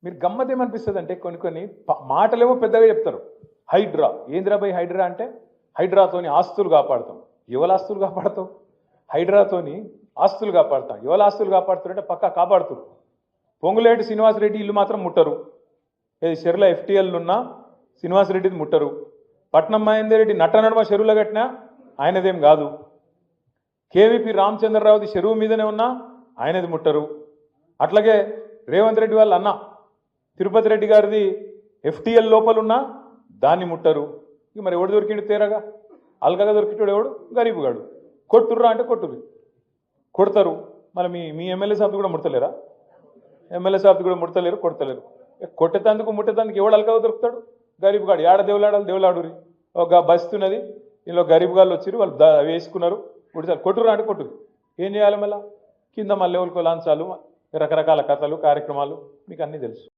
మీరు గమ్మత్ ఏమనిపిస్తుంది అంటే కొన్ని మాటలేమో పెద్దగా చెప్తారు. హైడ్రా ఏంద్రా బై హైడ్రా అంటే హైడ్రాతోని ఆస్తులు కాపాడుతాం. ఎవరి ఆస్తులు కాపాడుతాం? హైడ్రాతోని ఆస్తులు కాపాడుతాం. ఎవరి ఆస్తులు కాపాడుతారంటే పక్కా కాపాడుతారు. పొంగులేటి శ్రీనివాసరెడ్డి ఇల్లు మాత్రం ముట్టరు. ఏది చెరువుల ఎఫ్టీఎల్ ఉన్నా శ్రీనివాసరెడ్డిది ముట్టరు. పట్నం మహేందర్ రెడ్డి నట్టనడమ చెరువులో కట్టినా ఆయనదేం కాదు. కేవీపీ రామచంద్రరావుది చెరువు మీదనే ఉన్నా ఆయనది ముట్టరు. అట్లాగే రేవంత్ రెడ్డి వాళ్ళ అన్న తిరుపతి రెడ్డి గారిది ఎఫ్టీఎల్ లోపలున్నా దాన్ని ముట్టరు. ఇక మరి ఎవడు దొరికిండు తేరగా? అల్గగా దొరికిటాడు ఎవడు? గరీబుగాడు. కొట్టుర్రా అంటే కొట్టుర్రు, కొడతారు. మళ్ళీ మీ ఎమ్మెల్యే సాబ్ది కూడా ముడతలేరా? ఎమ్మెల్యే సాబ్ది కూడా ముడతలేరు, కొడతలేరు. కొట్టేతందుకు ముట్టేతందుకు ఎవడు అల్గగా దొరుకుతాడు? గరీబుగాడు. ఏడ దేవులాడాలి? దేవులాడురి. ఒక బస్తున్నది, ఇందులో గరీబుగాళ్ళు వచ్చి వాళ్ళు వేసుకున్నారు. కొట్టుర్రా అంటే కొట్టురు. ఏం చేయాలి మళ్ళీ? కింద మళ్ళీ ఎవరికో లాంచాలు, రకరకాల కథలు, కార్యక్రమాలు మీకు అన్నీ తెలుసు.